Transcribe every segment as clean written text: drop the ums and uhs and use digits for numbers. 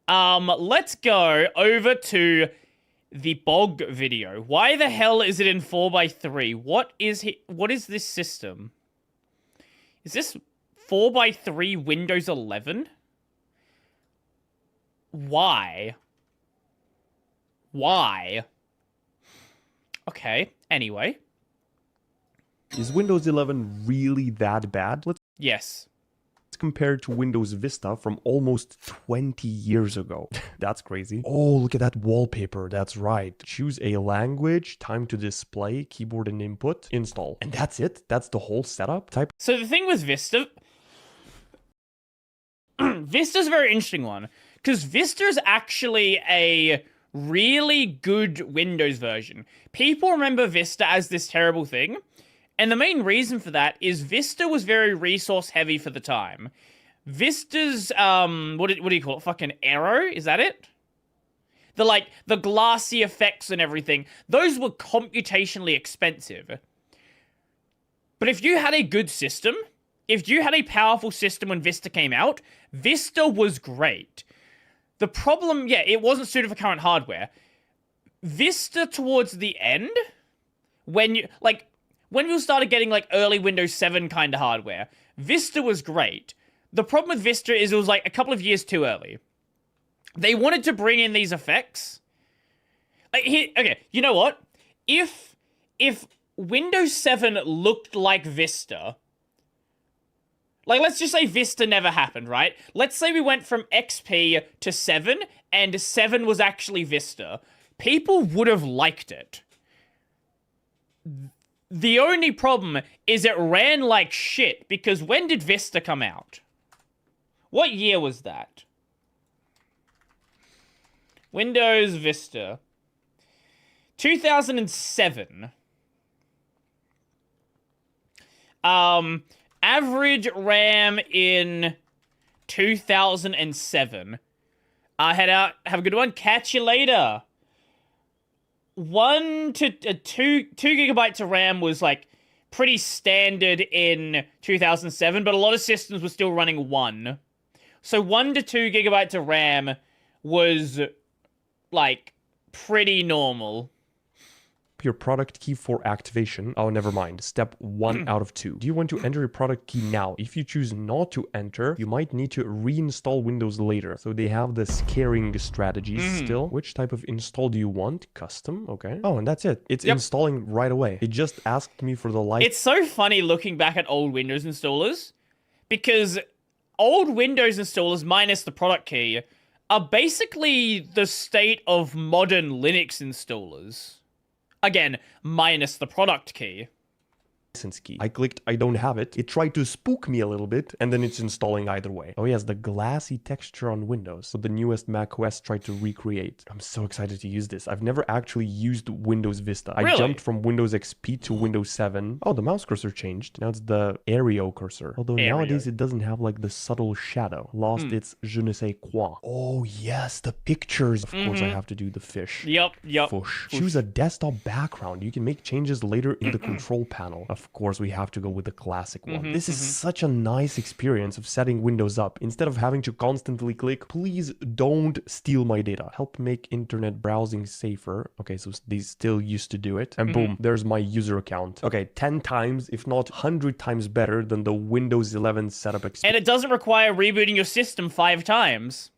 Let's go over to the bog video. Why the hell is it in 4x3? What is this system? Is this 4x3 Windows 11? Why? Why? Okay, anyway. Is Windows 11 really that bad? Yes. Let's compare it to Windows Vista from almost 20 years ago. That's crazy. Oh, look at that wallpaper. That's right. Choose a language, time to display, keyboard and input, install. And that's it? That's the whole setup? So the thing with Vista... Vista's a very interesting one. Because Vista's actually a really good Windows version. People remember Vista as this terrible thing. And the main reason for that is Vista was very resource heavy for the time. Vista's, what do you call it? Fucking Aero? Is that it? The glassy effects and everything. Those were computationally expensive. But if you had a good system, if you had a powerful system when Vista came out, Vista was great. The problem, yeah, it wasn't suited for current hardware. Vista towards the end, when we started getting early Windows 7 kind of hardware, Vista was great. The problem with Vista is it was a couple of years too early. They wanted to bring in these effects. Okay, you know what? If Windows 7 looked like Vista, let's just say Vista never happened, right? Let's say we went from XP to 7, and 7 was actually Vista. People would have liked it. The only problem is it ran like shit, because when did Vista come out? What year was that? Windows Vista. 2007. Average RAM in 2007. Head out. Have a good one. Catch you later. 1 to 2 gigabytes of RAM was pretty standard in 2007, but a lot of systems were still running 1. So 1 to 2 gigabytes of RAM was pretty normal. Your product key for activation. Oh, never mind. Step 1 out of 2. Do you want to enter your product key now? If you choose not to enter, you might need to reinstall Windows later. So they have the scaring strategies still. Which type of install do you want? Custom. Okay. Oh, and that's it. It's installing right away. It just asked me for the light. It's so funny looking back at old Windows installers, because old Windows installers minus the product key are basically the state of modern Linux installers. Again, minus the product key. License key. I clicked I don't have it. It tried to spook me a little bit, and then it's installing either way. Oh yes, the glassy texture on Windows. So the newest macOS tried to recreate. I'm so excited to use this. I've never actually used Windows Vista. Really? I jumped from Windows XP to Windows 7. Oh, the mouse cursor changed. Now it's the Aereo cursor. Although nowadays it doesn't have the subtle shadow. Lost its je ne sais quoi. Oh yes, the pictures. Of course I have to do the fish. Yep. Fush. Choose a desktop background. You can make changes later in the control panel. Of course, we have to go with the classic one. This is such a nice experience of setting Windows up. Instead of having to constantly click, please don't steal my data. Help make internet browsing safer. Okay, so they still used to do it. And boom, there's my user account. Okay, 10 times, if not 100 times better than the Windows 11 setup experience. And it doesn't require rebooting your system 5 times.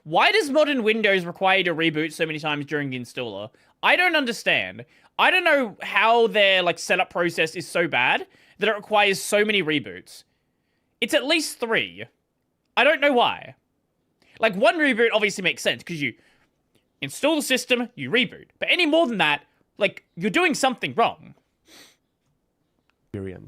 Why does modern Windows require you to reboot so many times during the installer? I don't understand. I don't know how their setup process is so bad that it requires so many reboots. It's at least 3. I don't know why. 1 reboot obviously makes sense because you install the system, you reboot. But any more than that, you're doing something wrong.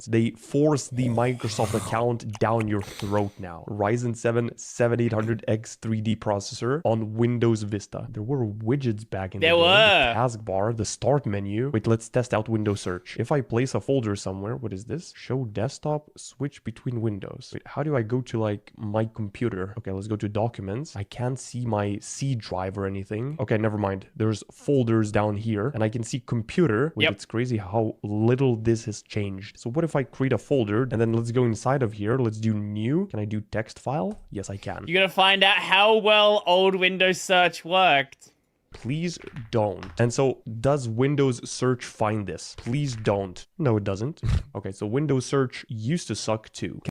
They force the Microsoft account down your throat now. Ryzen 7 7800X 3D processor on Windows Vista. There were widgets back in the day. There were. The taskbar, the start menu. Wait, let's test out Windows search. If I place a folder somewhere, what is this? Show desktop, switch between windows. Wait, how do I go to my computer? Okay, let's go to documents. I can't see my C drive or anything. Okay, never mind. There's folders down here and I can see computer. Wait, it's crazy how little this has changed. So what if I create a folder and then let's go inside of here. Let's do new. Can I do text file? Yes, I can. You're gonna find out how well old Windows search worked. Please don't. And so does Windows search find this? Please don't. No, it doesn't. Okay, so Windows search used to suck too.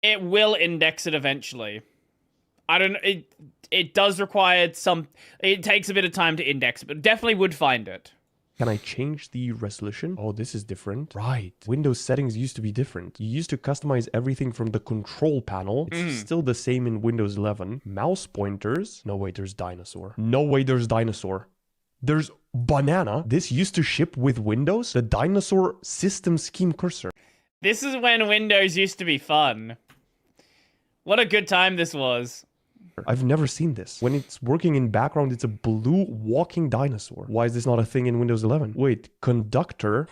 It will index it eventually. I don't know. It does require some... It takes a bit of time to index it, but definitely would find it. Can I change the resolution? Oh, this is different. Right. Windows settings used to be different. You used to customize everything from the control panel. It's still the same in Windows 11. Mouse pointers. No way, there's dinosaur. No way, there's dinosaur. There's banana. This used to ship with Windows. The dinosaur system scheme cursor. This is when Windows used to be fun. What a good time this was. I've never seen this. When it's working in background, it's a blue walking dinosaur. Why is this not a thing in Windows 11? Wait, conductor?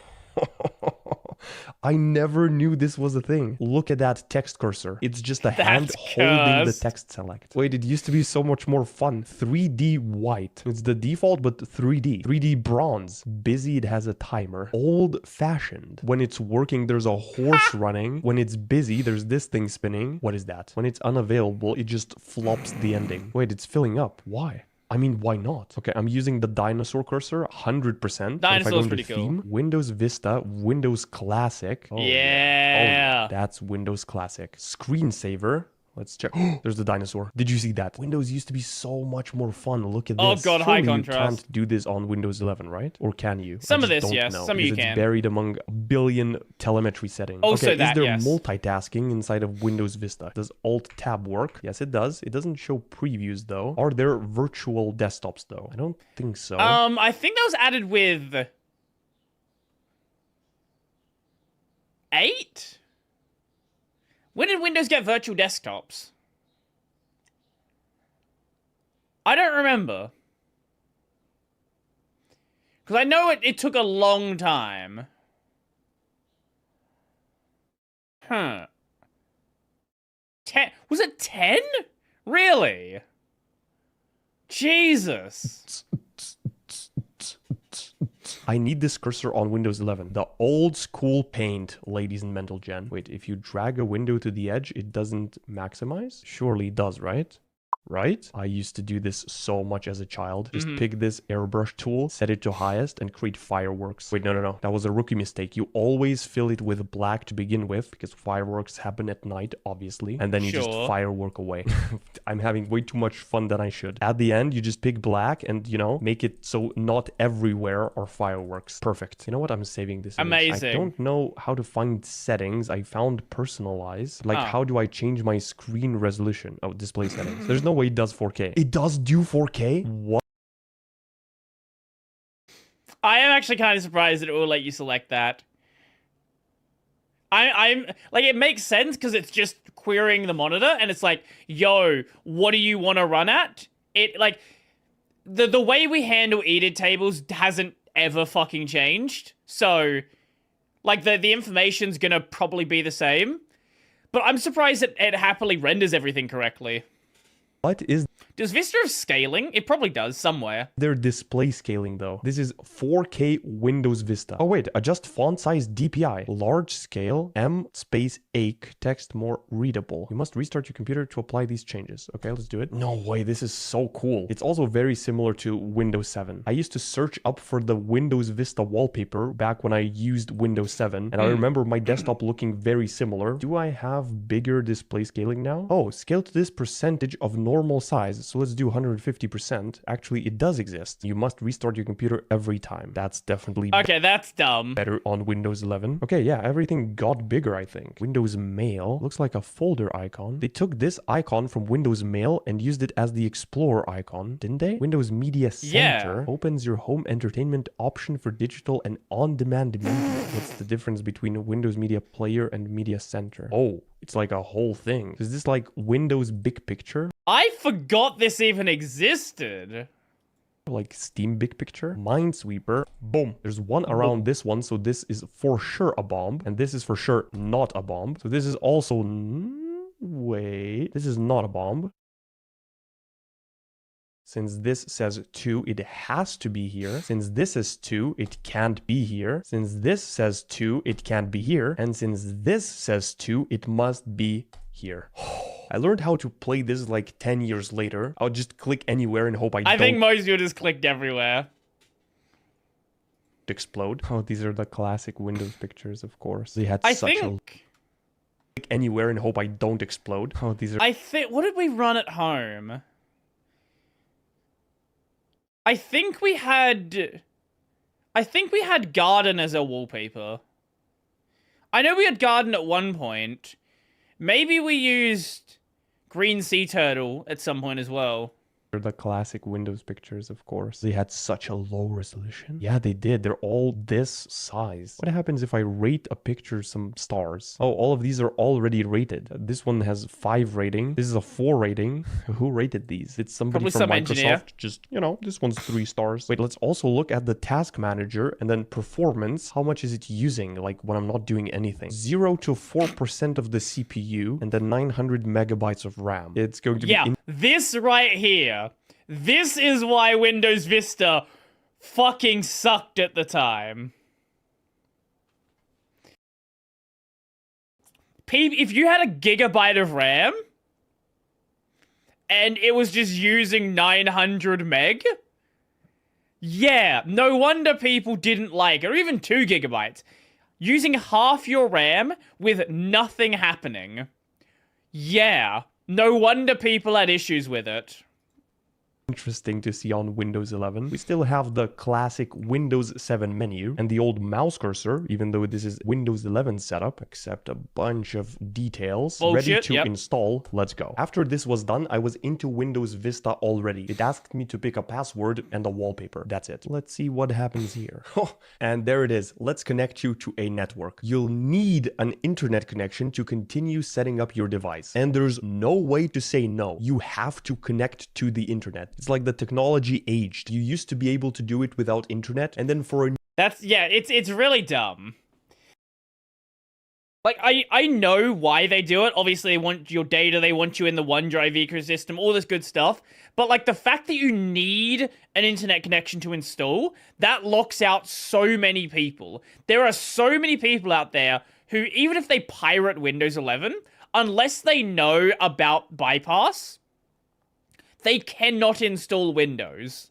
I never knew this was a thing. Look at that text cursor. It's just a hand holding the text select. Wait, it used to be so much more fun. 3D white. It's the default, but 3D. 3D bronze. Busy, it has a timer. Old fashioned. When it's working, there's a horse running. When it's busy, there's this thing spinning. What is that? When it's unavailable, it just flops the ending. Wait, it's filling up. Why? I mean, why not? Okay, I'm using the dinosaur cursor 100%. Dinosaur's pretty cool. Windows Vista, Windows Classic. Oh, yeah. Oh, that's Windows Classic. Screensaver. Let's check. There's the dinosaur. Did you see that? Windows used to be so much more fun. Look at this. Oh god, high contrast. You can't do this on Windows 11, right? Or can you? Some of this, yes. Some of you can. It's buried among a billion telemetry settings. Also okay, that, is there yes. multitasking inside of Windows Vista? Does Alt-Tab work? Yes, it does. It doesn't show previews, though. Are there virtual desktops, though? I don't think so. I think that was added with... 8? When did Windows get virtual desktops? I don't remember. Because I know it took a long time. Huh. 10? Was it 10? Really? Jesus. I need this cursor on Windows 11. The old school paint, ladies and mental gen. Wait, if you drag a window to the edge, it doesn't maximize? Surely it does, right? Right? I used to do this so much as a child. Just pick this airbrush tool, set it to highest, and create fireworks. Wait, no. That was a rookie mistake. You always fill it with black to begin with, because fireworks happen at night, obviously. And then you just firework away. I'm having way too much fun than I should. At the end, you just pick black and, you know, make it so not everywhere are fireworks. Perfect. You know what? I'm saving this image. Amazing. I don't know how to find settings. I found personalize. Like, how do I change my screen resolution? Oh, display settings. There's no way it does 4K. It does do 4K? What? I am actually kind of surprised that it will let you select that. I'm like, it makes sense because it's just querying the monitor and it's like, yo, what do you want to run at? It like the way we handle edit tables hasn't ever fucking changed. So like the information's gonna probably be the same. But I'm surprised that it happily renders everything correctly. What is... Does Vista have scaling? It probably does somewhere. Their display scaling, though. This is 4K Windows Vista. Oh, wait. Adjust font size DPI. Large scale. M space ache. Text more readable. You must restart your computer to apply these changes. Okay, let's do it. No way. This is so cool. It's also very similar to Windows 7. I used to search up for the Windows Vista wallpaper back when I used Windows 7. And I remember my desktop looking very similar. Do I have bigger display scaling now? Oh, scale to this percentage of normal size. So let's do 150%. Actually, it does exist. You must restart your computer every time. That's definitely okay, that's dumb. Better on Windows 11. Okay, yeah, everything got bigger, I think. Windows Mail looks like a folder icon. They took this icon from Windows Mail and used it as the Explorer icon, didn't they? Windows Media Center opens your home entertainment option for digital and on-demand media. What's the difference between Windows Media Player and Media Center? Oh, it's like a whole thing. Is this like Windows Big Picture? I forgot this even existed. Like Steam Big Picture. Minesweeper. Boom. There's one around this one, so this is for sure a bomb. And this is for sure not a bomb. So this is also... Wait. This is not a bomb. Since this says 2, it has to be here. Since this is 2, it can't be here. Since this says 2, it can't be here. And since this says 2, it must be here. I learned how to play this like 10 years later. I'll just click anywhere and hope I think most people just clicked everywhere. Explode. Oh, these are the classic Windows pictures, of course. They had such a... Click anywhere and hope I don't explode. Oh, these are... what did we run at home? I think we had garden as a wallpaper. I know we had garden at one point. Maybe we used green sea turtle at some point as well. The classic Windows pictures, of course. They had such a low resolution. Yeah, they did. They're all this size. What happens if I rate a picture some stars? Oh, all of these are already rated. This one has 5 rating. This is a 4 rating. Who rated these? It's somebody from Microsoft. Engineer. Just, you know, this one's 3 stars. Wait, let's also look at the task manager and then performance. How much is it using? Like when I'm not doing anything. 0 to 4% of the CPU and then 900 megabytes of RAM. It's going to be... This right here. This is why Windows Vista fucking sucked at the time. If you had a gigabyte of RAM and it was just using 900 meg, yeah, no wonder people didn't like it, or even 2 gigabytes. Using half your RAM with nothing happening. Yeah, no wonder people had issues with it. Interesting to see on Windows 11. We still have the classic Windows 7 menu and the old mouse cursor, even though this is Windows 11 setup, except a bunch of details. Ready to install. Let's go. After this was done, I was into Windows Vista already. It asked me to pick a password and a wallpaper. That's it. Let's see what happens here. And there it is. Let's connect you to a network. You'll need an internet connection to continue setting up your device. And there's no way to say no. You have to connect to the internet. It's like the technology aged. You used to be able to do it without internet, and then for a... it's really dumb. Like, I know why they do it. Obviously, they want your data, they want you in the OneDrive ecosystem, all this good stuff. But, like, the fact that you need an internet connection to install, that locks out so many people. There are so many people out there who, even if they pirate Windows 11, unless they know about bypass, they cannot install Windows.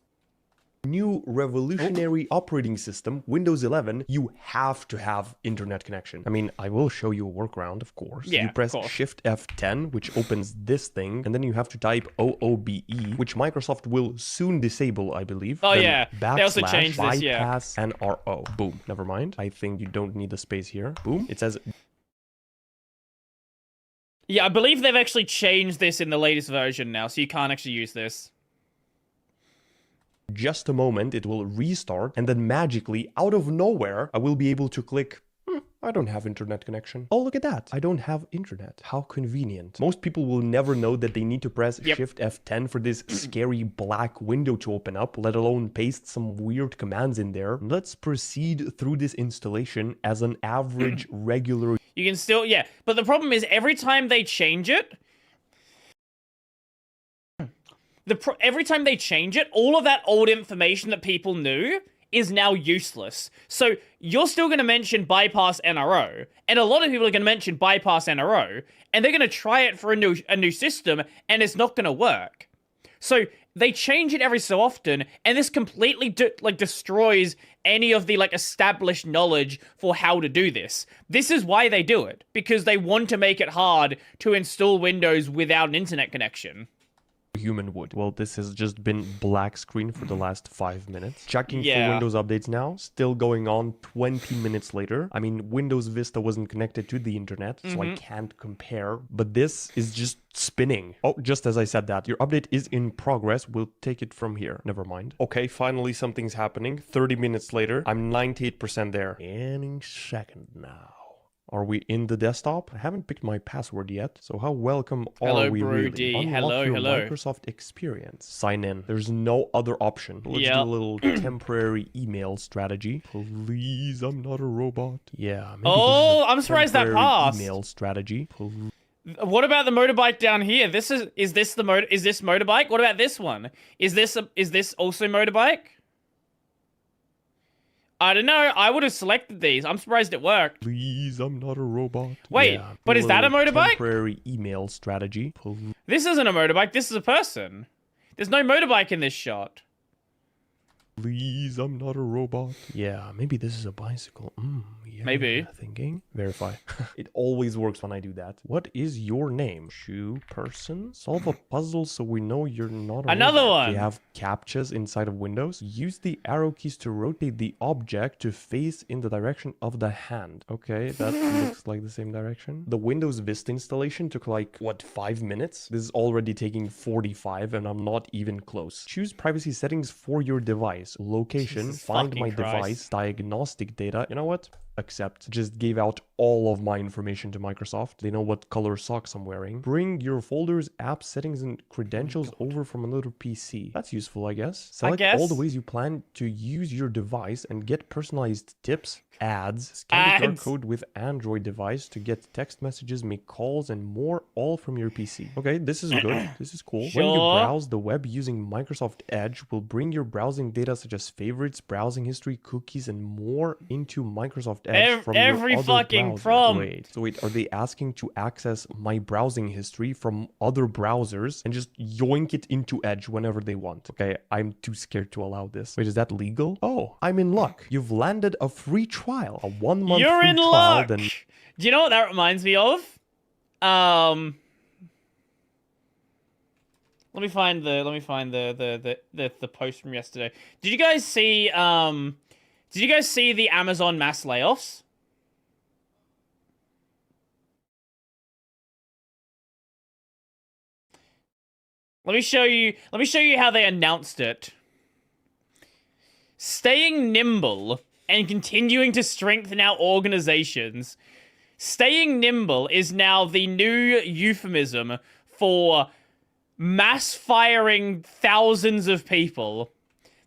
New revolutionary operating system, Windows 11, you have to have internet connection. I mean, I will show you a workaround, of course. Yeah, you press Shift F10, which opens this thing, and then you have to type OOBE, which Microsoft will soon disable, I believe. Oh, then yeah. They also changed this, bypass and RO. Boom. Never mind. I think you don't need the space here. Boom. It says... Yeah, I believe they've actually changed this in the latest version now, so you can't actually use this. Just a moment, it will restart, and then magically, out of nowhere, I will be able to click, I don't have internet connection. Oh, look at that. I don't have internet. How convenient. Most people will never know that they need to press Shift F10 for this scary black window to open up, let alone paste some weird commands in there. Let's proceed through this installation as an average, regular... You can still, but the problem is every time they change it, every time they change it, all of that old information that people knew is now useless. So you're still going to mention bypass NRO, and a lot of people are going to mention bypass NRO, and they're going to try it for a new system, and it's not going to work. So they change it every so often, and this completely destroys any of the established knowledge for how to do this. This is why they do it, because they want to make it hard to install Windows without an internet connection. Human would. Well, this has just been black screen for the last 5 minutes. Checking for Windows updates now. Still going on 20 minutes later. I mean, Windows Vista wasn't connected to the internet, so I can't compare. But this is just spinning. Oh, just as I said that. Your update is in progress. We'll take it from here. Never mind. Okay, finally something's happening. 30 minutes later. I'm 98% there. Any second now. Are we in the desktop? I haven't picked my password yet. So how welcome are we Brodie. really? Unlock your Microsoft experience. Sign in. There's no other option. Let's do a little temporary email strategy. Please, I'm not a robot. Yeah. Oh, I'm surprised that passed. Email strategy. What about the motorbike down here? Is this motorbike? What about this one? Is this also motorbike? I don't know. I would have selected these. I'm surprised it worked. Please, I'm not a robot. Wait, but is that a motorbike? Temporary email strategy. This isn't a motorbike. This is a person. There's no motorbike in this shot. Please, I'm not a robot. Yeah, maybe this is a bicycle. Yeah, maybe. Thinking. Verify. It always works when I do that. What is your name? Shoe person? Solve a puzzle so we know you're not a Another robot. one. We have captchas inside of windows. Use the arrow keys to rotate the object to face in the direction of the hand. Okay, that looks like the same direction. The Windows Vista installation took like, what, 5 minutes? This is already taking 45 and I'm not even close. Choose privacy settings for your device. Location, Jesus find my fucking Christ. device, diagnostic data. You know what? Accept. Just gave out all of my information to Microsoft. They know what color socks I'm wearing. Bring your folders, app settings, and credentials over from another PC. That's useful, I guess. Select all the ways you plan to use your device and get personalized tips, ads, scan the QR code with Android device to get text messages, make calls, and more, all from your PC. Okay, this is good. This is cool. Sure. When you browse the web using Microsoft Edge, will bring your browsing data such as favorites, browsing history, cookies, and more into Microsoft Edge from every your other fucking browser. prompt. Wait, are they asking to access my browsing history from other browsers and just yoink it into Edge whenever they want? Okay, I'm too scared to allow this. Wait, is that legal? Oh, I'm in luck. You've landed a free trial, a 1 month You're free in trial. luck. Then Do you know what that reminds me of? Let me find the post from yesterday. Did you guys see the Amazon mass layoffs? Let me show you how they announced it. Staying nimble and continuing to strengthen our organizations. Staying nimble is now the new euphemism for mass firing thousands of people.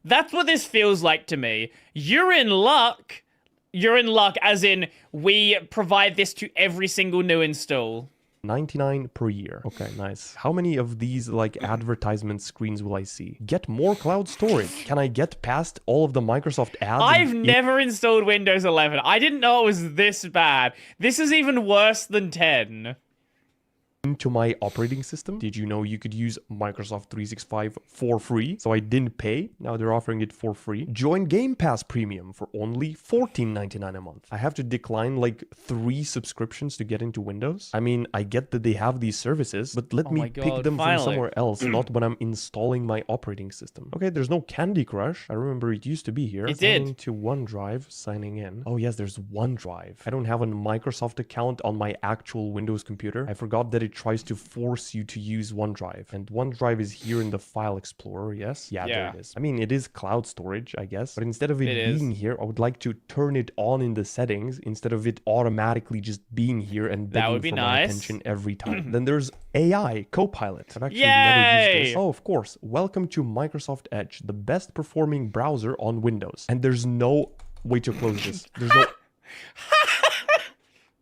That's what this feels like to me. You're in luck. You're in luck, as in, we provide this to every single new install. 99 per year. Okay, nice. How many of these like advertisement screens will I see? Get more cloud storage. Can I get past all of the Microsoft ads? I've never installed Windows 11. I didn't know it was this bad. This is even worse than 10. Into my operating system. Did you know you could use Microsoft 365 for free? So I didn't pay. Now they're offering it for free. Join Game Pass Premium for only $14.99 a month. I have to decline like 3 subscriptions to get into Windows. I mean, I get that they have these services, but let me pick them from somewhere else, not when I'm installing my operating system. Okay, there's no Candy Crush. I remember it used to be here. It Signing did. to OneDrive, signing in. Oh yes, there's OneDrive. I don't have a Microsoft account on my actual Windows computer. I forgot that it tries to force you to use OneDrive. And OneDrive is here in the File Explorer, yes? Yeah, there it is. I mean, it is cloud storage, I guess. But instead of it being here, I would like to turn it on in the settings instead of it automatically just being here and begging for my attention every time. Then there's AI, Copilot. I've actually never used this. Oh, of course. Welcome to Microsoft Edge, the best performing browser on Windows. And there's no way to close this. There's no...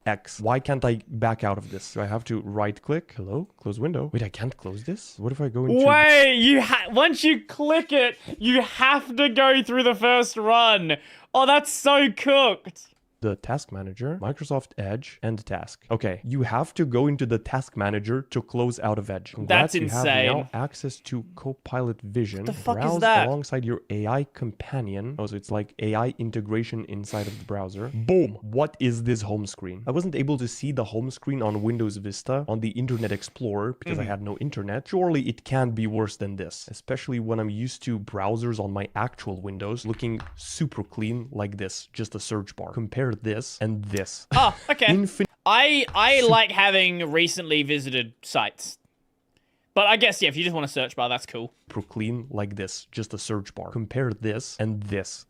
X. Why can't I back out of this? Do I have to right click? Hello? Close window. Wait, I can't close this? What if I go into... Wait, once you click it, you have to go through the first run. Oh, that's so cooked. The task manager, Microsoft Edge, and task. Okay, you have to go into the task manager to close out of Edge. That's insane. You have now access to Copilot Vision. What the fuck Browse is that? Alongside your AI companion. Oh, so it's like AI integration inside of the browser. Boom! What is this home screen? I wasn't able to see the home screen on Windows Vista on the Internet Explorer because I had no internet. Surely it can't be worse than this, especially when I'm used to browsers on my actual Windows looking super clean like this, just a search bar. Compare this and this. Oh, okay. I like having recently visited sites. But I guess, yeah, if you just want a search bar, that's cool. Super clean like this, just a search bar. Compare this and this.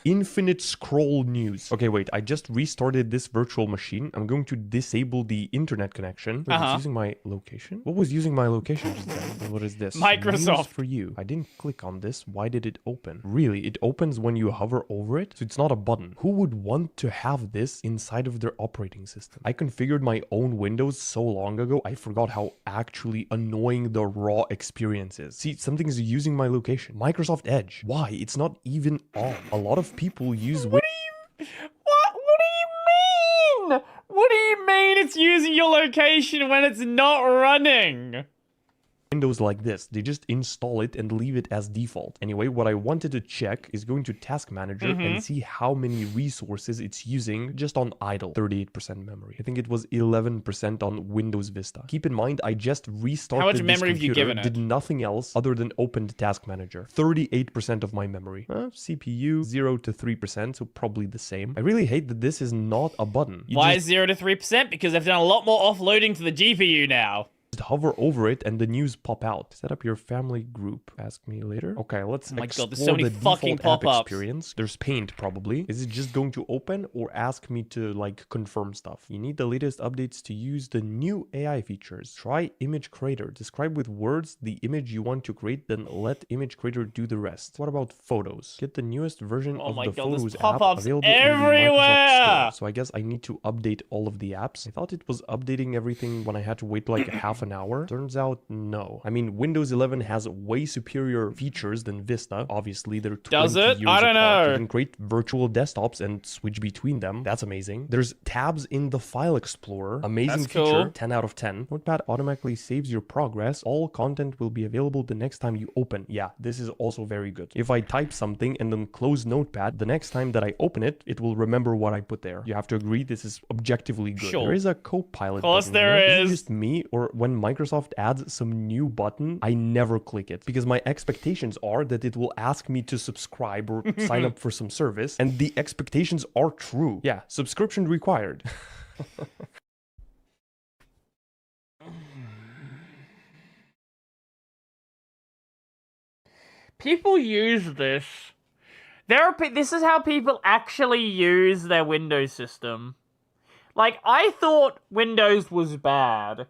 Infinite scroll news. Okay, wait, I just restarted this virtual machine. I'm going to disable the internet connection. Wait, it's using my location? What was using my location just then? What is this? Microsoft. News for you. I didn't click on this. Why did it open? Really, it opens when you hover over it? So it's not a button. Who would want to have this inside of their operating system? I configured my own Windows so long ago, I forgot how actually annoying the raw experience is. See, something is using my location. Microsoft Edge. Why? It's not even on. A lot of people use What do you mean? What do you mean it's using your location when it's not running? Windows like this. They just install it and leave it as default. Anyway, what I wanted to check is going to Task Manager and see how many resources it's using just on idle. 38% memory. I think it was 11% on Windows Vista. Keep in mind, I just restarted How much this memory have you computer, given it? did nothing else other than open the Task Manager. 38% of my memory. CPU 0 to 3%, so probably the same. I really hate that this is not a button. Why 0 to 3%? Because they've done a lot more offloading to the GPU now. Just hover over it and the news pop out. Set up your family group. Ask me later. Okay, let's my explore God, there's so many the fucking default app pop-ups. experience. There's Paint probably. Is it just going to open or ask me to like confirm stuff? You need the latest updates to use the new AI features. Try Image Creator. Describe with words the image you want to create, then let Image Creator do the rest. What about Photos? Get the newest version of the Photos app pop-ups available in the everywhere. Microsoft Store. So I guess I need to update all of the apps. I thought it was updating everything when I had to wait like half an hour. Turns out no. I mean, Windows 11 has way superior features than Vista. Obviously, they're 20 Does it? years I don't apart. know. You can create virtual desktops and switch between them. That's amazing. There's tabs in the File Explorer. Amazing That's feature. cool. 10 out of 10. Notepad automatically saves your progress. All content will be available the next time you open. Yeah, this is also very good. If I type something and then close Notepad, the next time that I open it, it will remember what I put there. You have to agree this is objectively good. Sure. There is a Copilot Of course button there here. is. It just me, or when Microsoft adds some new button, I never click it because my expectations are that it will ask me to subscribe or sign up for some service, and the expectations are true. Yeah, subscription required. People use this. This is how people actually use their Windows system. Like, I thought Windows was bad.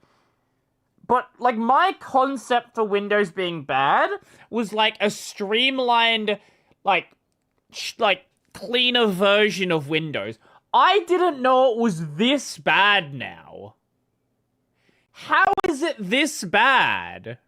But, like, my concept for Windows being bad was, like, a streamlined, like, cleaner version of Windows. I didn't know it was this bad now. How is it this bad?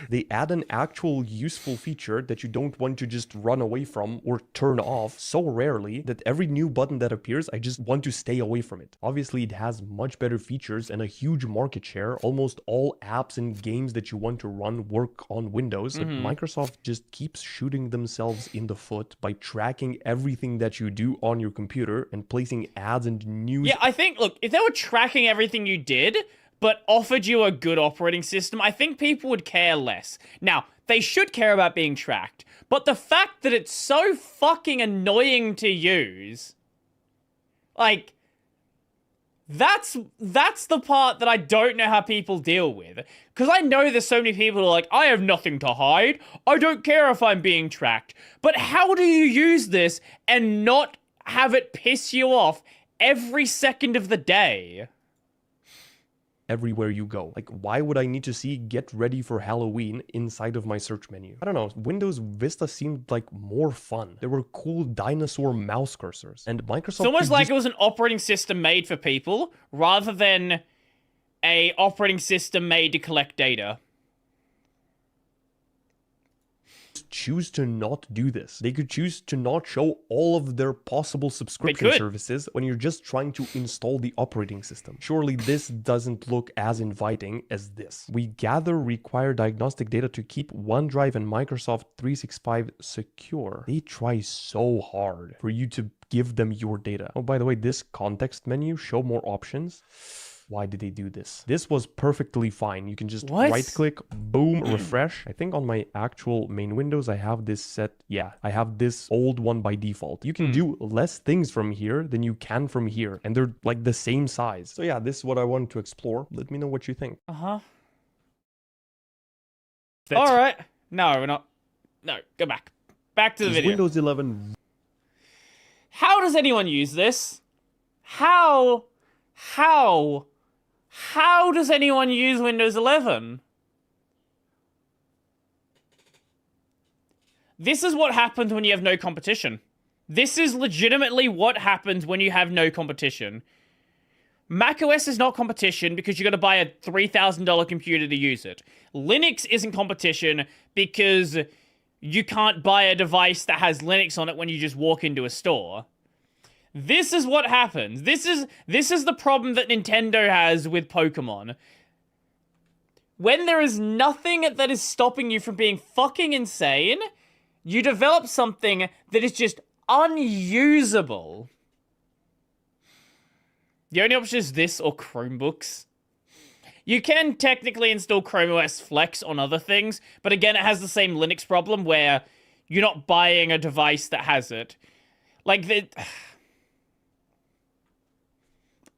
They add an actual useful feature that you don't want to just run away from or turn off so rarely that every new button that appears, I just want to stay away from it. Obviously, it has much better features and a huge market share. Almost all apps and games that you want to run work on Windows. But Microsoft just keeps shooting themselves in the foot by tracking everything that you do on your computer and placing ads and news. Yeah, I think, look, if they were tracking everything you did, but offered you a good operating system, I think people would care less. Now, they should care about being tracked, but the fact that it's so fucking annoying to use, like, that's the part that I don't know how people deal with. Because I know there's so many people who are like, I have nothing to hide. I don't care if I'm being tracked. But how do you use this and not have it piss you off every second of the day? Everywhere you go. Like, why would I need to see "get ready for Halloween" inside of my search menu? I don't know. Windows Vista seemed like more fun. There were cool dinosaur mouse cursors. And Microsoft... It's almost like it was an operating system made for people rather than a operating system made to collect data. Choose to not do this. They could choose to not show all of their possible subscription services when you're just trying to install the operating system. Surely this doesn't look as inviting as this. We gather required diagnostic data to keep OneDrive and Microsoft 365 secure. They try so hard for you to give them your data. Oh, by the way, this context menu, show more options. Why did they do this? This was perfectly fine. You can just right-click, boom, refresh. I think on my actual main Windows, I have this set. Yeah, I have this old one by default. You can do less things from here than you can from here. And they're like the same size. So yeah, this is what I wanted to explore. Let me know what you think. Uh-huh. All right. No, we're not. No, go back. Back to the Is video. Windows 11... How does anyone use this? How does anyone use Windows 11? This is what happens when you have no competition. This is legitimately what happens when you have no competition. macOS is not competition because you got to buy a $3,000 computer to use it. Linux isn't competition because you can't buy a device that has Linux on it when you just walk into a store. This is what happens. This is the problem that Nintendo has with Pokemon. When there is nothing that is stopping you from being fucking insane, you develop something that is just unusable. The only option is this or Chromebooks. You can technically install Chrome OS Flex on other things, but again, it has the same Linux problem where you're not buying a device that has it. Like,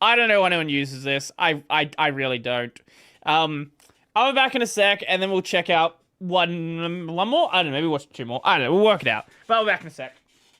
I don't know why anyone uses this. I really don't. I'll be back in a sec, and then we'll check out one more. I don't know, maybe watch 2 more. I don't know, we'll work it out. But I'll be back in a sec.